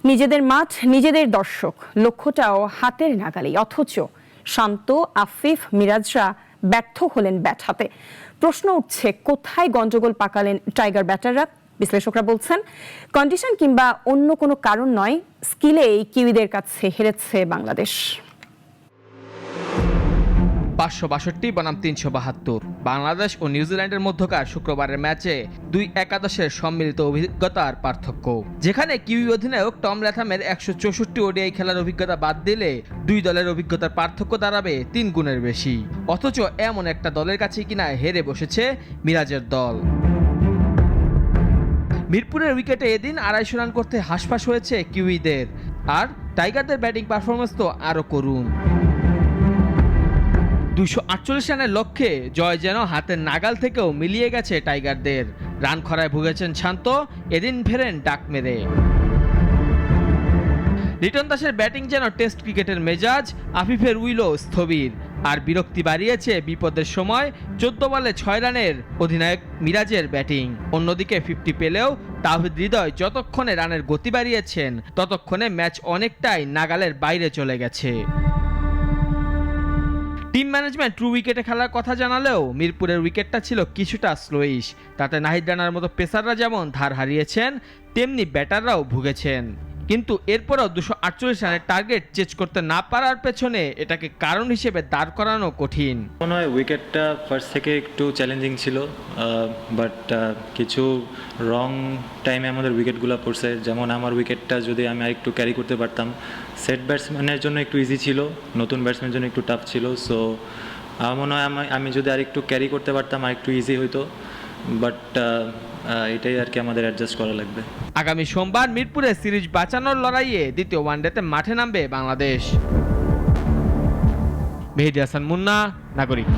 নিজেদের মাঠ, নিজেদের দর্শক, লক্ষ্যটাও হাতের নাগালেই, অথচ শান্ত, আফিফ, মিরাজরা ব্যর্থ হলেন ব্যাট হাতে। প্রশ্ন উঠছে, কোথায় গন্ডগোল পাকালেন টাইগার ব্যাটাররা? বিশ্লেষকরা বলছেন কন্ডিশন কিংবা অন্য কোনো কারণ নয়, স্কিলেই কিউইদের কাছে হেরেছে বাংলাদেশ। 562 বনাম 372 বাংলাদেশ ও নিউজিল্যান্ডের মধ্যকার শুক্রবারের ম্যাচে দুই একাদশের সম্মিলিত অভিজ্ঞতার পার্থক্য। যেখানে কিউই অধিনায়ক টম ল্যাথামের 164 ওডিআই খেলার অভিজ্ঞতা বাদ দিলে দুই দলের অভিজ্ঞতার পার্থক্য দাঁড়াবে 3 গুণের বেশি। অথচ এমন একটা দলের কাছে কিনা হেরে বসেছে মিরাজের দল। মিরপুরের উইকেটে এদিন 250 রান করতে হাঁসফাঁস হয়েছে কিউইদের, আর টাইগারদের ব্যাটিং পারফরমেন্স তো আরও করুণ। 248 রানের লক্ষ্যে জয় যেন হাতের নাগাল থেকেও মিলিয়ে গেছে টাইগারদের। রান খরায় ভুগেছেন শান্ত, এদিন ফেরেন ডাক মেরে। লিটন দাসের ব্যাটিং যেন টেস্ট ক্রিকেটের মেজাজ, আফিফের উইলো স্থবির। আর বিরক্তি বাড়িয়েছে বিপদের সময় 14 বলে 6 রানের অধিনায়ক মিরাজের ব্যাটিং। অন্যদিকে 50 পেলেও তাওহিদ হৃদয় যতক্ষণে রানের গতি বাড়িয়েছেন, ততক্ষণে ম্যাচ অনেকটাই নাগালের বাইরে চলে গেছে। টিম ম্যানেজমেন্ট ট্রু উইকেটে খেলার কথা জানালেও মিরপুরের উইকেটটা ছিল কিছুটা স্লোইশ। তাতে নাহিদ রানার মতো পেসাররা যেমন ধার হারিয়েছেন, তেমনি ব্যাটাররাও ভুগেছেন। কিন্তু এরপরও 248 রানের টার্গেট চেজ করতে না পারার পেছনে এটাকে কারণ হিসেবে দাঁড় করানো কঠিন। মনে হয় উইকেটটা ফার্স্ট থেকে একটু চ্যালেঞ্জিং ছিল, বাট কিছু রং টাইমে আমাদের উইকেটগুলো পড়ছে। যেমন আমার উইকেটটা যদি আমি আরেকটু ক্যারি করতে পারতাম, সেট ব্যাটসম্যানের জন্য একটু ইজি ছিল, নতুন ব্যাটসম্যানের জন্য একটু টাফ ছিল। সো আমার মনে হয় আমি যদি আরেকটু ক্যারি করতে পারতাম আরেকটু ইজি হইতো, বাট এটাই আর কি আমাদের অ্যাডজাস্ট করা লাগবে। আগামী সোমবার মিরপুরে সিরিজ বাঁচানোর লড়াইয়ে দ্বিতীয় ওয়ানডেতে মাঠে নামবে বাংলাদেশ। মেহেদী হাসান মুন্না, নাগরিক।